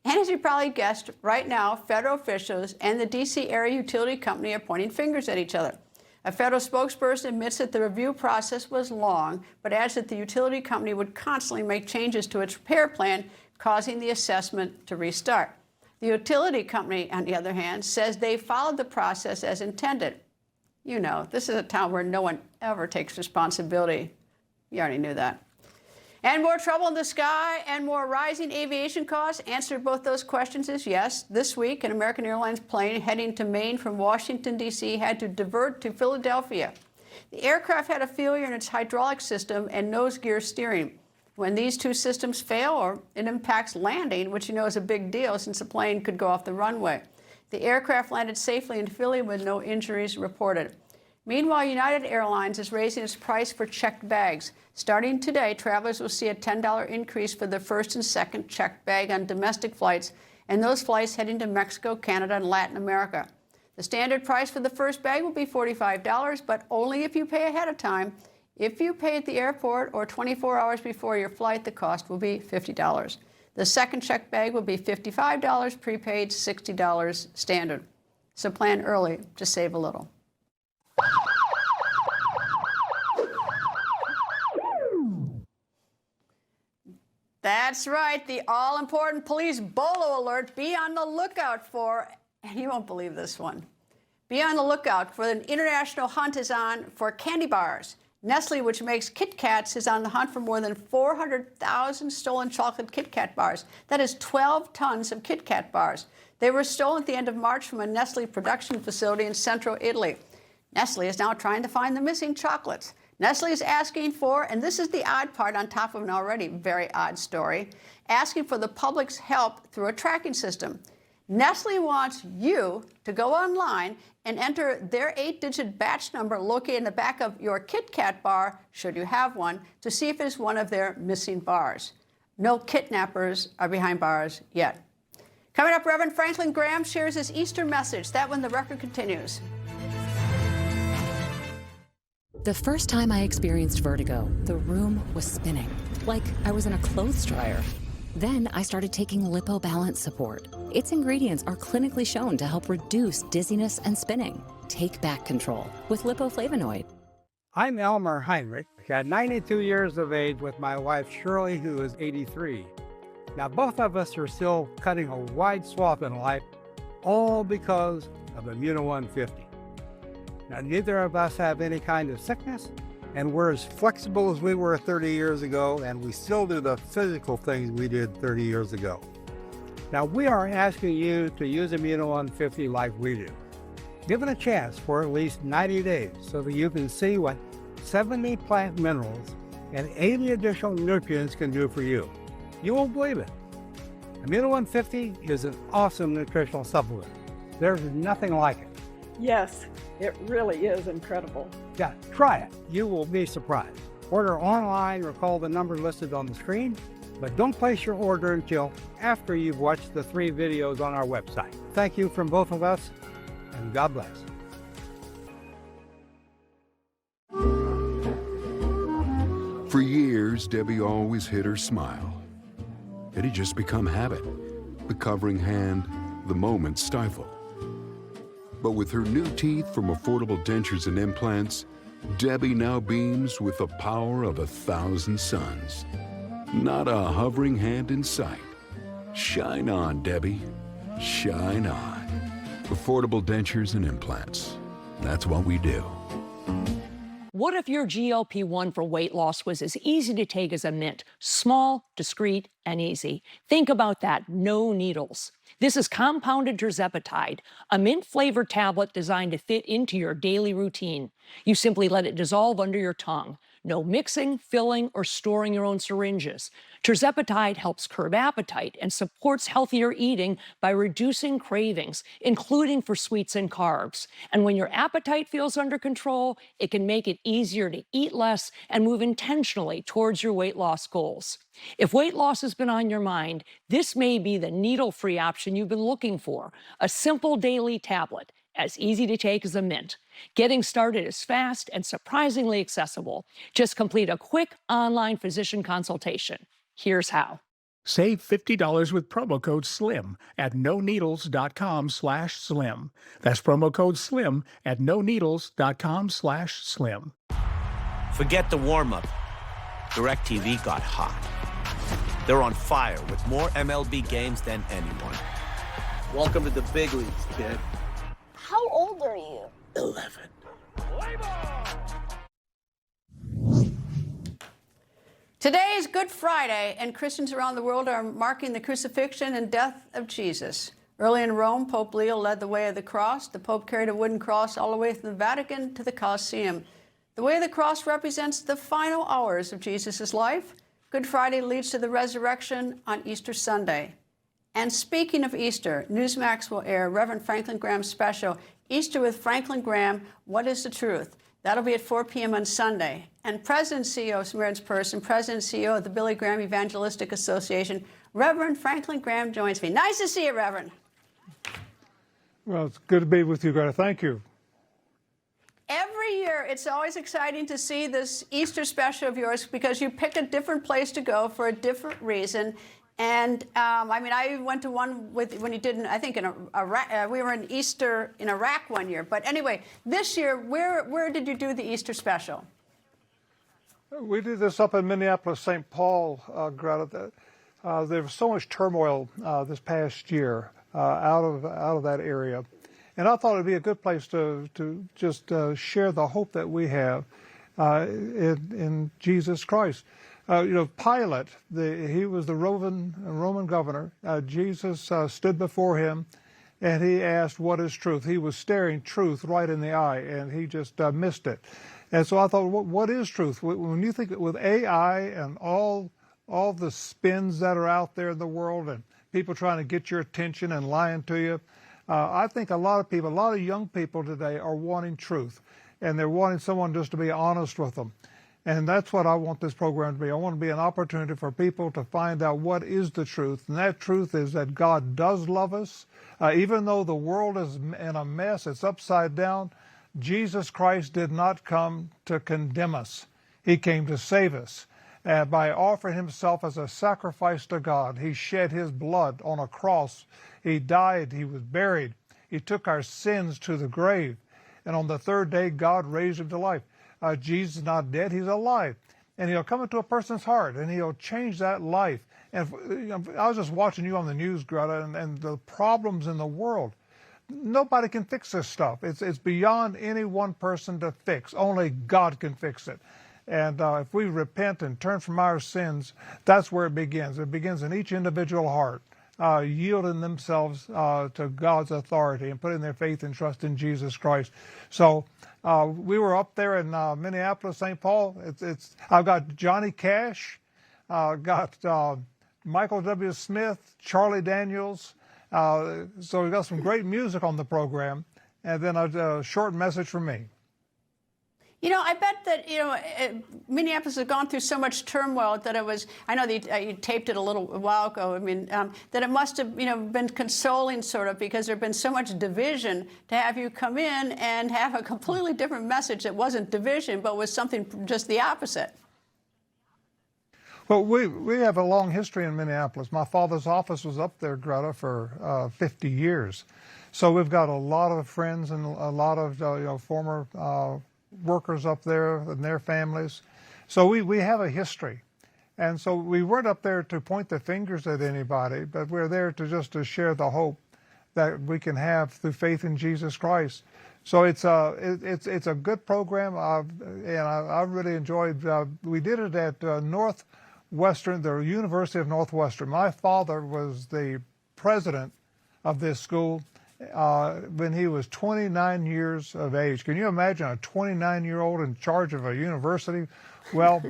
And as you probably guessed, right now, federal officials and the D.C. area utility company are pointing fingers at each other. A federal spokesperson admits that the review process was long, but adds that the utility company would constantly make changes to its repair plan, causing the assessment to restart. The utility company, on the other hand, says they followed the process as intended. You know, this is a town where no one ever takes responsibility. You already knew that. And more trouble in the sky and more rising aviation costs? Answer to both those questions is yes. This week, an American Airlines plane heading to Maine from Washington, D.C. had to divert to Philadelphia. The aircraft had a failure in its hydraulic system and nose gear steering. When these two systems fail, or it impacts landing, which you know is a big deal since the plane could go off the runway. The aircraft landed safely in Philly with no injuries reported. Meanwhile, United Airlines is raising its price for checked bags. Starting today, travelers will see a $10 increase for the first and second checked bag on domestic flights and those flights heading to Mexico, Canada, and Latin America. The standard price for the first bag will be $45, but only if you pay ahead of time. If you pay at the airport or 24 hours before your flight, the cost will be $50. The second checked bag will be $55, prepaid $60 standard. So plan early to save a little. That's right, the all-important police bolo alert. Be on the lookout for, and you won't believe this one, be on the lookout for an international hunt is on for candy bars. Nestle, which makes Kit Kats, is on the hunt for more than 400,000 stolen chocolate Kit Kat bars. That is 12 tons of Kit Kat bars. They were stolen at the end of March from a Nestle production facility in central Italy. Nestle is now trying to find the missing chocolates. Nestle is asking for, and this is the odd part on top of an already very odd story, asking for the public's help through a tracking system. Nestle wants you to go online and enter their 8-digit batch number located in the back of your Kit Kat bar, should you have one, to see if it is one of their missing bars. No kidnappers are behind bars yet. Coming up, Reverend Franklin Graham shares his Easter message. That when the record continues. The first time I experienced vertigo, the room was spinning, like I was in a clothes dryer. Then I started taking LipoBalance support. Its ingredients are clinically shown to help reduce dizziness and spinning. Take back control with lipoflavonoid. I'm Elmer Heinrich, at 92 years of age with my wife Shirley, who is 83. Now both of us are still cutting a wide swath in life, all because of Immuno 150. Now, neither of us have any kind of sickness, and we're as flexible as we were 30 years ago, and we still do the physical things we did 30 years ago. Now, we are asking you to use Immuno 150 like we do. Give it a chance for at least 90 days so that you can see what 70 plant minerals and 80 additional nutrients can do for you. You won't believe it. Immuno 150 is an awesome nutritional supplement. There's nothing like it. Yes, it really is incredible. Yeah, try it. You will be surprised. Order online or call the number listed on the screen, but don't place your order until after you've watched the 3 videos on our website. Thank you from both of us, and God bless. For years, Debbie always hid her smile. It had just become habit. The covering hand, the moment stifled. But with her new teeth from affordable dentures and implants, Debbie now beams with the power of 1,000 suns. Not a hovering hand in sight. Shine on, Debbie. Shine on. Affordable dentures and implants. That's what we do. What if your GLP-1 for weight loss was as easy to take as a mint? Small, discreet, and easy. Think about that. No needles. This is compounded tirzepatide, a mint-flavored tablet designed to fit into your daily routine. You simply let it dissolve under your tongue. No mixing, filling, or storing your own syringes. Tirzepatide helps curb appetite and supports healthier eating by reducing cravings, including for sweets and carbs. And when your appetite feels under control, it can make it easier to eat less and move intentionally towards your weight loss goals. If weight loss has been on your mind, this may be the needle-free option you've been looking for. A simple daily tablet, as easy to take as a mint. Getting started is fast and surprisingly accessible. Just complete a quick online physician consultation. Here's how. Save $50 with promo code SLIM at noneedles.com/slim. That's promo code SLIM at noneedles.com/slim. Forget the warm-up. DirecTV got hot. They're on fire with more MLB games than anyone. Welcome to the big leagues, kid. How old are you? 11. Today is Good Friday, and Christians around the world are marking the crucifixion and death of Jesus. Early in Rome, Pope Leo led the way of the cross. The Pope carried a wooden cross all the way from the Vatican to the Colosseum. The way of the cross represents the final hours of Jesus' life. Good Friday leads to the resurrection on Easter Sunday. And speaking of Easter, Newsmax will air Reverend Franklin Graham's special, Easter with Franklin Graham, What is the Truth? That'll be at 4 p.m. on Sunday. And President and CEO of Samaritan's Purse and President and CEO of the Billy Graham Evangelistic Association, Reverend Franklin Graham joins me. Nice to see you, Reverend. Well, it's good to be with you, Greta. Thank you. Every year, it's always exciting to see this Easter special of yours because you pick a different place to go for a different reason. And I mean, I went to one with when you did, I think, in Iraq. We were in Easter in Iraq one year. But anyway, this year, where did you do the Easter special? We did this up in Minneapolis, St. Paul, Greta. There was so much turmoil this past year out of that area, and I thought it'd be a good place to just share the hope that we have in Jesus Christ. Pilate, he was the Roman governor. Jesus stood before him, and he asked, "What is truth?" He was staring truth right in the eye, and he just missed it. And so I thought, what is truth? When you think with AI and all the spins that are out there in the world and people trying to get your attention and lying to you, I think a lot of young people today are wanting truth, and they're wanting someone just to be honest with them. And that's what I want this program to be. I want to be an opportunity for people to find out what is the truth. And that truth is that God does love us. Even though the world is in a mess, it's upside down, Jesus Christ did not come to condemn us. He came to save us. By offering himself as a sacrifice to God, he shed his blood on a cross. He died. He was buried. He took our sins to the grave. And on the third day, God raised him to life. Jesus is not dead, he's alive. And he'll come into a person's heart, and he'll change that life. And I was just watching you on the news, Greta, and the problems in the world. Nobody can fix this stuff. It's beyond any one person to fix. Only God can fix it. And if we repent and turn from our sins, that's where it begins. It begins in each individual heart, yielding themselves to God's authority and putting their faith and trust in Jesus Christ. So we were up there in Minneapolis, St. Paul. I've got Johnny Cash, got Michael W. Smith, Charlie Daniels. So we've got some great music on the program, and then a short message from me. I bet that, Minneapolis has gone through so much turmoil that it was, I know that you taped it a while ago, that it must have, been consoling sort of because there had been so much division to have you come in and have a completely different message that wasn't division, but was something just the opposite. Well, we have a long history in Minneapolis. My father's office was up there, Greta, for 50 years. So we've got a lot of friends and a lot of former workers up there and their families. So we have a history. And so we weren't up there to point the fingers at anybody, but we're there to share the hope that we can have through faith in Jesus Christ. So it's a good program, and I really enjoyed. We did it at the University of Northwestern. My father was the president of this school, when he was 29 years of age. Can you imagine a 29-year-old in charge of a university? Well,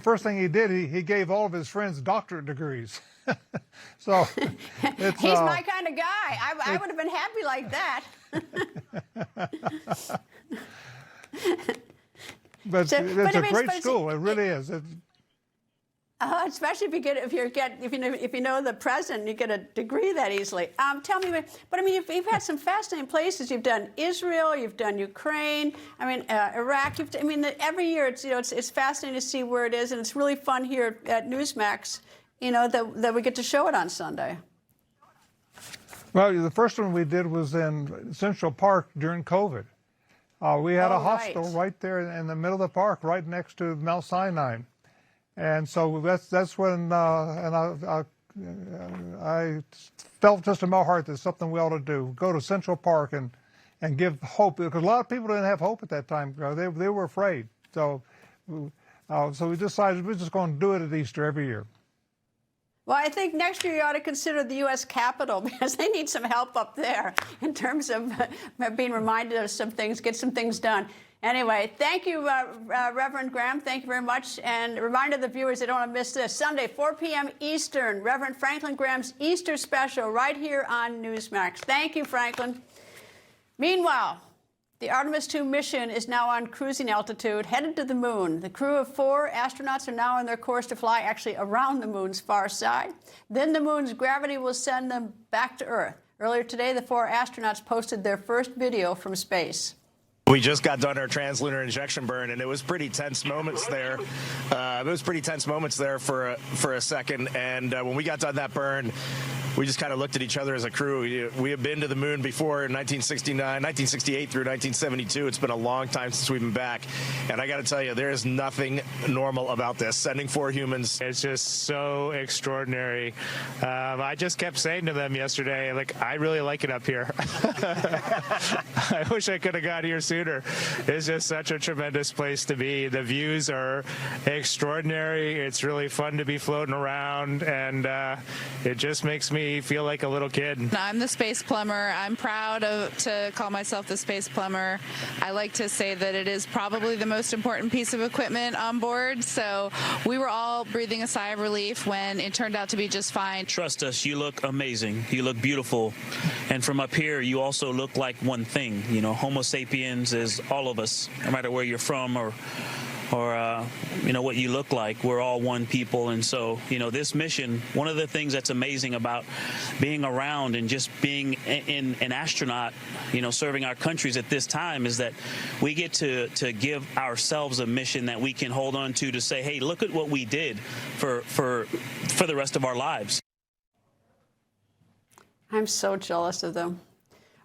first thing he did, he gave all of his friends doctorate degrees. So it's, he's my kind of guy. I would have been happy like that. But it's a great school. It really is. Especially if you know the president, you get a degree that easily. Tell me, but I mean, you've had some fascinating places. You've done Israel, you've done Ukraine. I mean, Iraq. Every year it's fascinating to see where it is, and it's really fun here at Newsmax. That we get to show it on Sunday. Well, the first one we did was in Central Park during COVID. We had a hospital right there in the middle of the park, right next to Mount Sinai. And so that's when I felt just in my heart that something we ought to do. Go to Central Park and give hope, because a lot of people didn't have hope at that time. They were afraid. So we decided we're just going to do it at Easter every year. Well, I think next year you ought to consider the U.S. Capitol, because they need some help up there in terms of being reminded of some things, get some things done. Anyway, thank you, Reverend Graham. Thank you very much. And a reminder to the viewers, they don't want to miss this. Sunday, 4 p.m. Eastern, Reverend Franklin Graham's Easter special right here on Newsmax. Thank you, Franklin. Meanwhile, the Artemis 2 mission is now on cruising altitude, headed to the moon. The crew of 4 astronauts are now on their course to fly actually around the moon's far side. Then the moon's gravity will send them back to Earth. Earlier today, the 4 astronauts posted their first video from space. We just got done our translunar injection burn, and it was pretty tense moments there. For a second, and when we got done that burn, we just kind of looked at each other as a crew. We have been to the moon before in 1968 through 1972. It's been a long time since we've been back, and I got to tell you, there is nothing normal about this. Sending 4 humans, it's just so extraordinary. I just kept saying to them yesterday, like, I really like it up here. I wish I could have got here sooner. It's just such a tremendous place to be. The views are extraordinary. It's really fun to be floating around, and it just makes me feel like a little kid. I'm the space plumber. I'm proud to call myself the space plumber. I like to say that it is probably the most important piece of equipment on board. So we were all breathing a sigh of relief when it turned out to be just fine. Trust us, you look amazing. You look beautiful. And from up here, you also look like one thing. Homo sapiens is all of us, no matter where you're from or what you look like. We're all one people. And so, this mission, one of the things that's amazing about being around and just being an astronaut, serving our countries at this time, is that we get to give ourselves a mission that we can hold on to say, hey, look at what we did for the rest of our lives. I'm so jealous of them.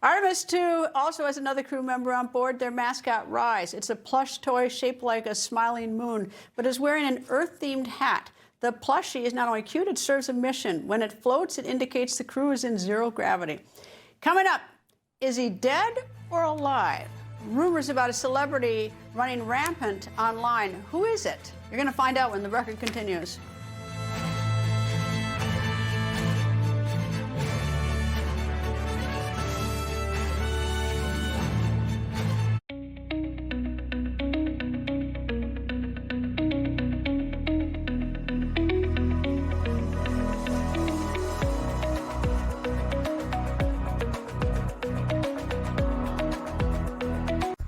Artemis 2 also has another crew member on board, their mascot, Rise. It's a plush toy shaped like a smiling moon, but is wearing an Earth-themed hat. The plushie is not only cute, it serves a mission. When it floats, it indicates the crew is in zero gravity. Coming up, is he dead or alive? Rumors about a celebrity running rampant online. Who is it? You're going to find out when the record continues.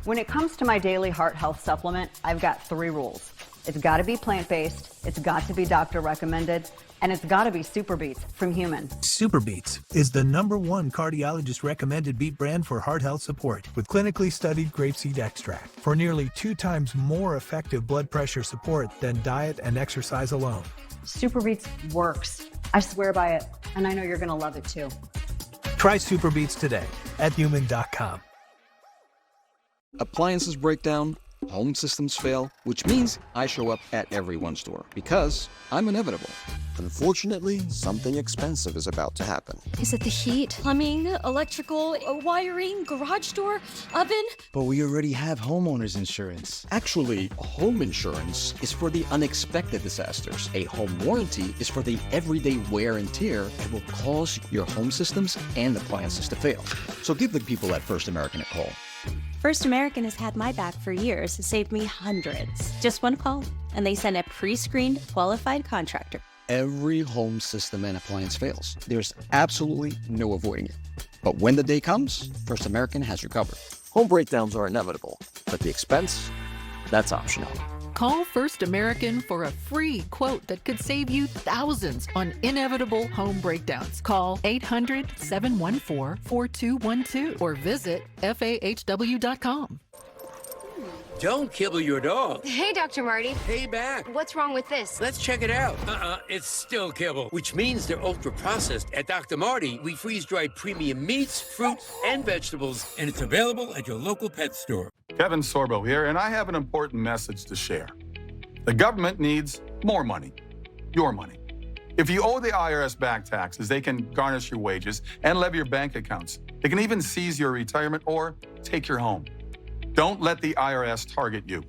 When it comes to my daily heart health supplement, I've got 3 rules. It's got to be plant-based, it's got to be doctor recommended, and it's got to be Super Beets from Human. Super Beets is the #1 cardiologist recommended beet brand for heart health support with clinically studied grapeseed extract for nearly 2 times more effective blood pressure support than diet and exercise alone. Super Beets works. I swear by it, and I know you're going to love it too. Try Super Beets today at human.com. Appliances break down, home systems fail, which means I show up at every one store because I'm inevitable. Unfortunately, something expensive is about to happen. Is it the heat, plumbing, electrical, wiring, garage door, oven? But we already have homeowners insurance. Actually, home insurance is for the unexpected disasters. A home warranty is for the everyday wear and tear that will cause your home systems and appliances to fail. So give the people at First American a call. First American has had my back for years. It saved me hundreds. Just one call, and they send a pre-screened, qualified contractor. Every home system and appliance fails. There's absolutely no avoiding it. But when the day comes, First American has you covered. Home breakdowns are inevitable, but the expense, that's optional. Call First American for a free quote that could save you thousands on inevitable home breakdowns. Call 800-714-4212 or visit FAHW.com. Don't kibble your dog. Hey, Dr. Marty. Hey, back. What's wrong with this? Let's check it out. It's still kibble, which means they're ultra-processed. At Dr. Marty, we freeze-dry premium meats, fruits, and vegetables, and it's available at your local pet store. Kevin Sorbo here, and I have an important message to share. The government needs more money, your money. If you owe the IRS back taxes, they can garnish your wages and levy your bank accounts. They can even seize your retirement or take your home. Don't let the IRS target you.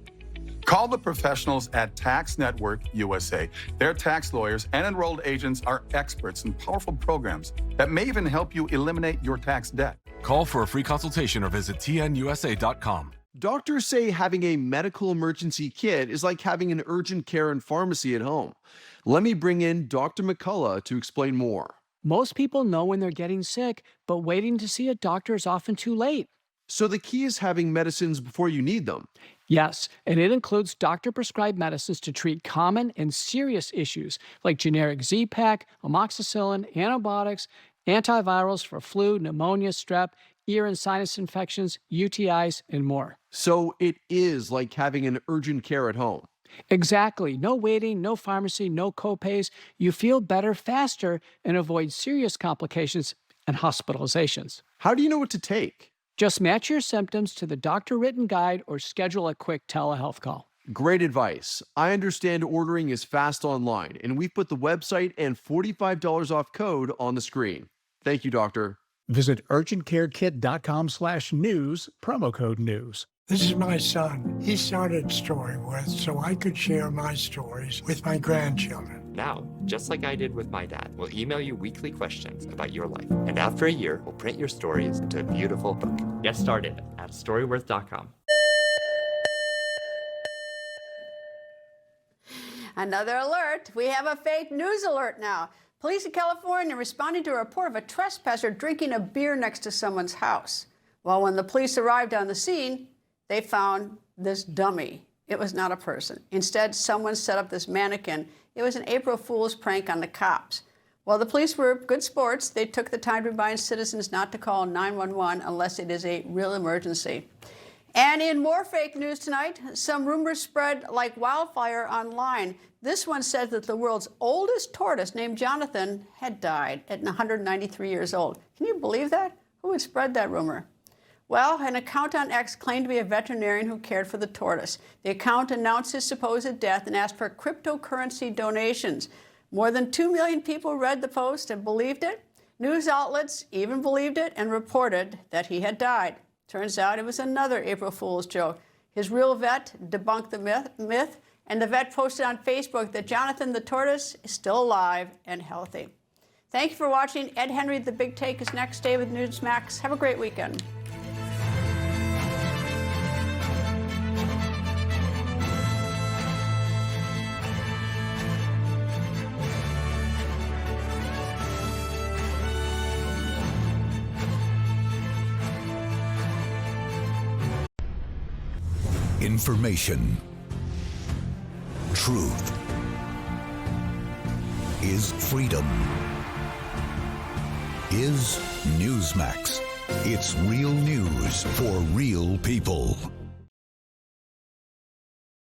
Call the professionals at Tax Network USA. Their tax lawyers and enrolled agents are experts in powerful programs that may even help you eliminate your tax debt. Call for a free consultation or visit tnusa.com. Doctors say having a medical emergency kit is like having an urgent care and pharmacy at home. Let me bring in Dr. McCullough to explain more. Most people know when they're getting sick, but waiting to see a doctor is often too late. So the key is having medicines before you need them. Yes, and it includes doctor-prescribed medicines to treat common and serious issues like generic Z-Pak, amoxicillin, antibiotics, antivirals for flu, pneumonia, strep, ear and sinus infections, UTIs, and more. So it is like having an urgent care at home. Exactly. No waiting, no pharmacy, no copays. You feel better faster and avoid serious complications and hospitalizations. How do you know what to take? Just match your symptoms to the doctor-written guide or schedule a quick telehealth call. Great advice. I understand ordering is fast online, and we've put the website and $45 off code on the screen. Thank you, doctor. Visit urgentcarekit.com/news, promo code news. This is my son. He started StoryWorth so I could share my stories with my grandchildren. Now, just like I did with my dad, we'll email you weekly questions about your life. And after a year, we'll print your stories into a beautiful book. Get started at storyworth.com. Another alert. We have a fake news alert now. Police in California responding to a report of a trespasser drinking a beer next to someone's house. Well, when the police arrived on the scene, they found this dummy. It was not a person. Instead, someone set up this mannequin. It was an April Fool's prank on the cops. While the police were good sports, they took the time to remind citizens not to call 911 unless it is a real emergency. And in more fake news tonight, some rumors spread like wildfire online. This one says that the world's oldest tortoise, named Jonathan, had died at 193 years old. Can you believe that? Who would spread that rumor? Well, an account on X claimed to be a veterinarian who cared for the tortoise. The account announced his supposed death and asked for cryptocurrency donations. More than 2 million people read the post and believed it. News outlets even believed it and reported that he had died. Turns out it was another April Fool's joke. His real vet debunked the myth, and the vet posted on Facebook that Jonathan the tortoise is still alive and healthy. Thank you for watching. Ed Henry, The Big Take, is next. Stay with Newsmax. Have a great weekend. Information. Truth is freedom. Is Newsmax. It's real news for real people.